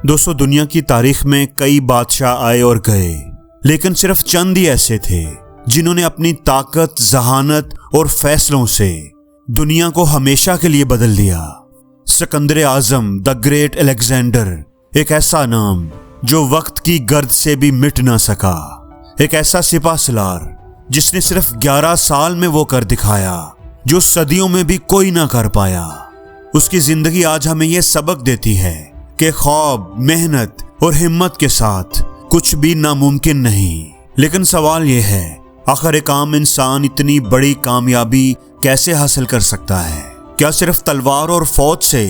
दोस्तों, दुनिया की तारीख में कई बादशाह आए और गए, लेकिन सिर्फ चंद ही ऐसे थे जिन्होंने अपनी ताकत, जहानत और फैसलों से दुनिया को हमेशा के लिए बदल दिया। सिकंदर आजम द ग्रेट अलेक्जेंडर, एक ऐसा नाम जो वक्त की गर्द से भी मिट ना सका। एक ऐसा सिपा सलार जिसने सिर्फ 11 साल में वो कर दिखाया जो सदियों में भी कोई ना कर पाया। उसकी जिंदगी आज हमें यह सबक देती है कि ख्वाब, मेहनत और हिम्मत के साथ कुछ भी नामुमकिन नहीं। लेकिन सवाल यह है, आखिर एक आम इंसान इतनी बड़ी कामयाबी कैसे हासिल कर सकता है? क्या सिर्फ तलवार और फौज से?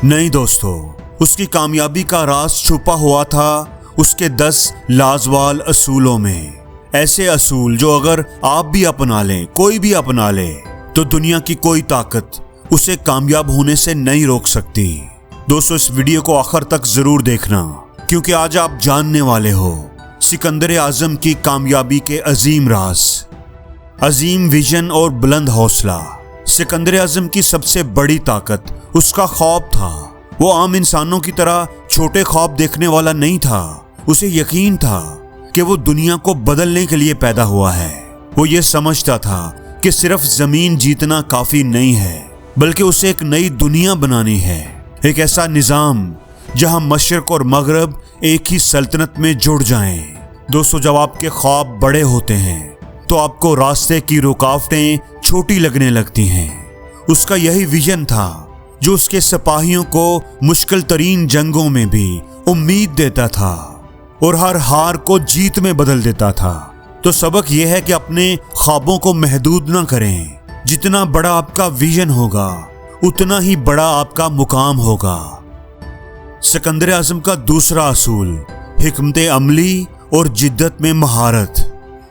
नहीं दोस्तों, उसकी कामयाबी का राज छुपा हुआ था उसके 10 लाजवाल असूलों में। ऐसे असूल जो अगर आप भी अपना लें, कोई भी अपना ले, तो दुनिया की कोई ताकत उसे कामयाब होने से नहीं रोक सकती। दोस्तों, इस वीडियो को आखिर तक जरूर देखना, क्योंकि आज आप जानने वाले हो सिकंदर आजम की कामयाबी के अजीम राज। अजीम विजन और बुलंद हौसला। सिकंदर आजम की सबसे बड़ी ताकत उसका ख्वाब था। वो आम इंसानों की तरह छोटे ख्वाब देखने वाला नहीं था। उसे यकीन था कि वो दुनिया को बदलने के लिए पैदा हुआ है। वो ये समझता था कि सिर्फ जमीन जीतना काफी नहीं है, बल्कि उसे एक नई दुनिया बनानी है। एक ऐसा निजाम जहां मशरक और मगरब एक ही सल्तनत में जुड़ जाएं। दोस्तों, जब आपके ख्वाब बड़े होते हैं तो आपको रास्ते की रुकावटें छोटी लगने लगती हैं। उसका यही विजन था जो उसके सिपाहियों को मुश्किल तरीन जंगों में भी उम्मीद देता था और हर हार को जीत में बदल देता था। तो सबक यह है कि अपने ख्वाबों को महदूद ना करें। जितना बड़ा आपका विजन होगा, उतना ही बड़ा आपका मुकाम होगा। सिकंदर आजम का दूसरा असूल, हिकमत अमली और जिद्दत में महारत।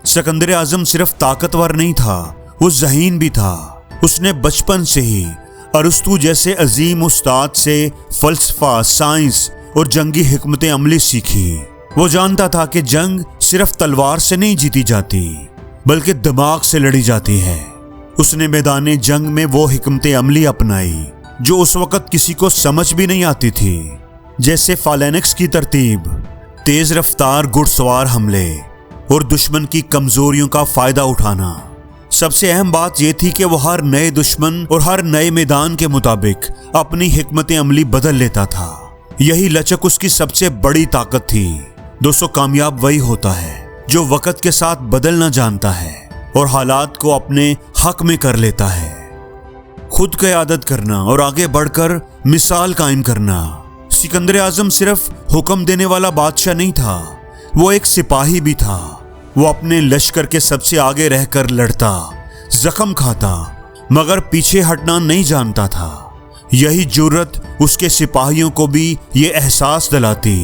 सिकंदर आजम सिर्फ ताकतवर नहीं था, वो ज़हीन भी था। उसने बचपन से ही अरस्तु जैसे अजीम उस्ताद से फलसफा, साइंस और जंगी हिकमत अमली सीखी। वो जानता था कि जंग सिर्फ तलवार से नहीं जीती जाती, बल्कि दिमाग से लड़ी जाती है। उसने मैदान जंग में वो हिकमत अमली अपनाई जो उस वक्त किसी को समझ भी नहीं आती थी, जैसे फालेनिक्स की तरतीब, तेज रफ्तार घुड़सवार हमले और दुश्मन की कमजोरियों का फायदा उठाना। सबसे अहम बात यह थी कि वो हर नए दुश्मन और हर नए मैदान के मुताबिक अपनी हिकमत अमली बदल लेता था। यही लचक उसकी सबसे बड़ी ताकत थी। दोस्तों, कामयाब वही होता है जो वक्त के साथ बदलना जानता है और हालात को अपने हक में कर लेता है। खुद क़यादत करना और आगे बढ़कर मिसाल कायम करना। सिकंदर आजम सिर्फ हुक्म देने वाला बादशाह नहीं था, वो एक सिपाही भी था। वो अपने लश्कर के सबसे आगे रहकर लड़ता, जख्म खाता, मगर पीछे हटना नहीं जानता था। यही जुर्रत उसके सिपाहियों को भी ये एहसास दिलाती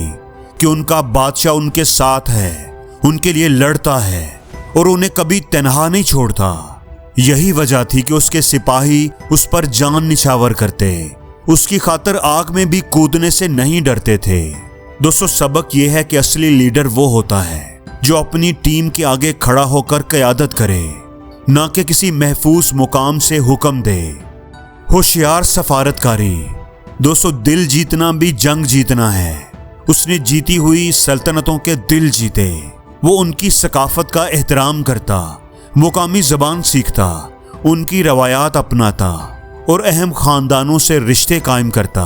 कि उनका बादशाह उनके साथ है, उनके लिए लड़ता है और उन्हें कभी तन्हा नहीं छोड़ता। यही वजह थी कि उसके सिपाही उस पर जान निछावर करते, उसकी खातिर आग में भी कूदने से नहीं डरते थे। दोस्तों, सबक यह है कि असली लीडर वो होता है जो अपनी टीम के आगे खड़ा होकर क़यादत करे, ना कि किसी महफूज मुकाम से हुक्म दे। होशियार सफारतकारी। दोस्तों, दिल जीतना भी जंग जीतना है। उसने जीती हुई सल्तनतों के दिल जीते। वो उनकी सकाफत का एहतराम करता, मुकामी ज़बान सीखता, उनकी रवायात अपनाता और अहम ख़ानदानों से रिश्ते कायम करता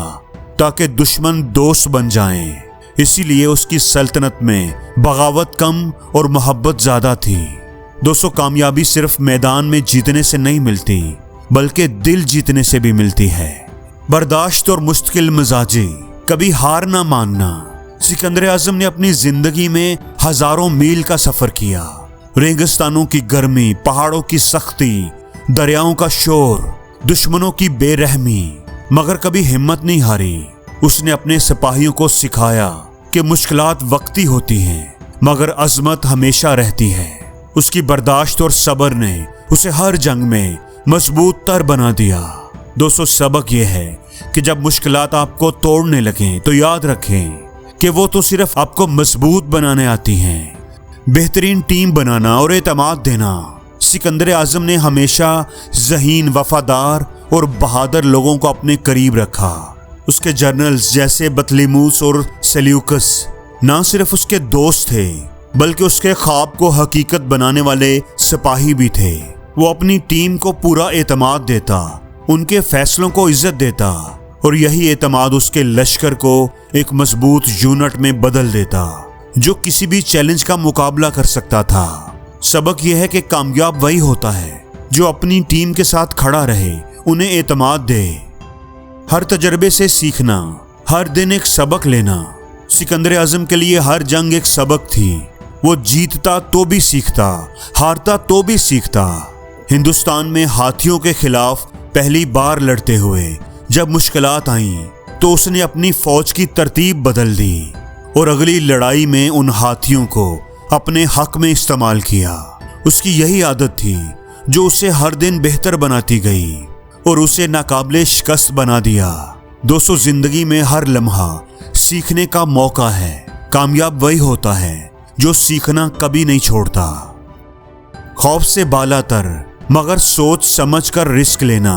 ताकि दुश्मन दोस्त बन जाएं। इसीलिए उसकी सल्तनत में बगावत कम और मोहब्बत ज़्यादा थी। दोस्तों, कामयाबी सिर्फ मैदान में जीतने से नहीं मिलती, बल्कि दिल जीतने से भी मिलती है। बर्दाश्त और मुश्किल मिजाजी, कभी हार ना मानना। सिकंदर आजम ने अपनी जिंदगी में हजारों मील का सफर किया। रेगिस्तानों की गर्मी, पहाड़ों की सख्ती, दरियाओं का शोर, दुश्मनों की बेरहमी, मगर कभी हिम्मत नहीं हारी। उसने अपने सिपाहियों को सिखाया कि मुश्किलात वक्ती होती हैं, मगर अजमत हमेशा रहती है। उसकी बर्दाश्त और सब्र ने उसे हर जंग में मजबूत तर बना दिया। दोस्तों, सबक यह है कि जब मुश्किलात आपको तोड़ने लगें तो याद रखें कि वो तो सिर्फ आपको मजबूत बनाने आती हैं। बेहतरीन टीम बनाना और एतमाद देना। सिकंदर आजम ने हमेशा ज़हीन, वफादार और बहादुर लोगों को अपने करीब रखा। उसके जर्नल्स जैसे बतलीमूस और सेल्यूकस ना सिर्फ उसके दोस्त थे बल्कि उसके ख्वाब को हकीकत बनाने वाले सिपाही भी थे। वो अपनी टीम को पूरा एतमाद देता, उनके फैसलों को इज्जत देता और यही एतमाद उसके लश्कर को एक मजबूत यूनिट में बदल देता जो किसी भी चैलेंज का मुकाबला कर सकता था। सबक यह है कि कामयाब वही होता है जो अपनी टीम के साथ खड़ा रहे, उन्हें एतमाद दे। हर तजर्बे से सीखना, हर दिन एक सबक लेना। सिकंदर आजम के लिए हर जंग एक सबक थी। वो जीतता तो भी सीखता, हारता तो भी सीखता। हिंदुस्तान में हाथियों के खिलाफ पहली बार लड़ते हुए जब मुश्किलात आईं तो उसने अपनी फौज की तरतीब बदल दी और अगली लड़ाई में उन हाथियों को अपने हक में इस्तेमाल किया। उसकी यही आदत थी जो उसे हर दिन बेहतर बनाती गई और उसे नाकाबिले शिकस्त बना दिया। दोस्तों, जिंदगी में हर लम्हा सीखने का मौका है। कामयाब वही होता है जो सीखना कभी नहीं छोड़ता। खौफ से बालातर मगर सोच समझ कर रिस्क लेना।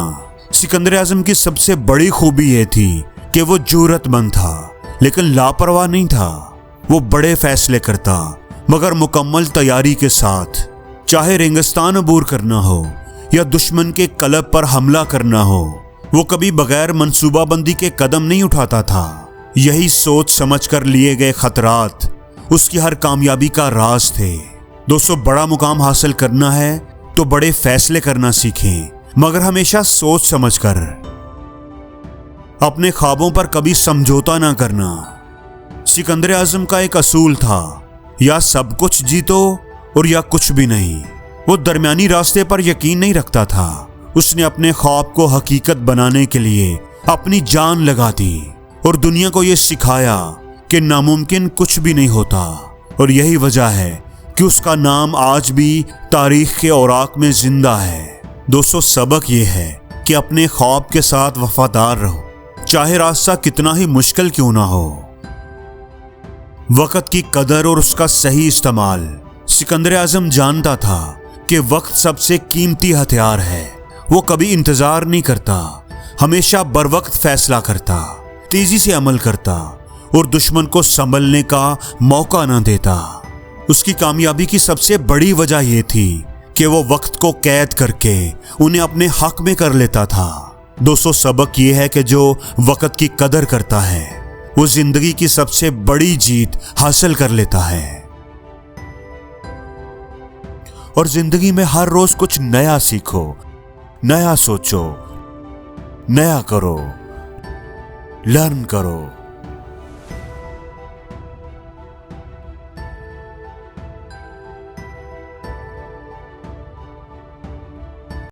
सिकंदर आजम की सबसे बड़ी खूबी यह थी कि वो जुर्रतमंद था लेकिन लापरवाह नहीं था। वो बड़े फैसले करता मगर मुकम्मल तैयारी के साथ। चाहे रेगिस्तान अबूर करना हो या दुश्मन के कलब पर हमला करना हो, वो कभी बगैर मंसूबाबंदी के कदम नहीं उठाता था। यही सोच समझ कर लिए गए खतरात उसकी हर कामयाबी का राज थे। दोस्तों, बड़ा मुकाम हासिल करना है तो बड़े फैसले करना सीखें मगर हमेशा सोच समझकर। अपने ख्वाबों पर कभी समझौता ना करना। सिकंदर आजम का एक असूल था, या सब कुछ जीतो और या कुछ भी नहीं। वो दरमियानी रास्ते पर यकीन नहीं रखता था। उसने अपने ख्वाब को हकीकत बनाने के लिए अपनी जान लगा दी और दुनिया को यह सिखाया कि नामुमकिन कुछ भी नहीं होता। और यही वजह है कि उसका नाम आज भी तारीख के औराक में जिंदा है। दोस्तों, सबक ये है कि अपने ख्वाब के साथ वफादार रहो, चाहे रास्ता कितना ही मुश्किल क्यों ना हो। वक्त की कदर और उसका सही इस्तेमाल। सिकंदर आजम जानता था कि वक्त सबसे कीमती हथियार है। वो कभी इंतजार नहीं करता, हमेशा बरवक्त फैसला करता, तेजी से अमल करता और दुश्मन को संभलने का मौका न देता। उसकी कामयाबी की सबसे बड़ी वजह यह थी कि वो वक्त को कैद करके उन्हें अपने हक में कर लेता था। दोस्तों, सबक यह है कि जो वक्त की कदर करता है वो जिंदगी की सबसे बड़ी जीत हासिल कर लेता है। और जिंदगी में हर रोज कुछ नया सीखो, नया सोचो, नया करो, लर्न करो।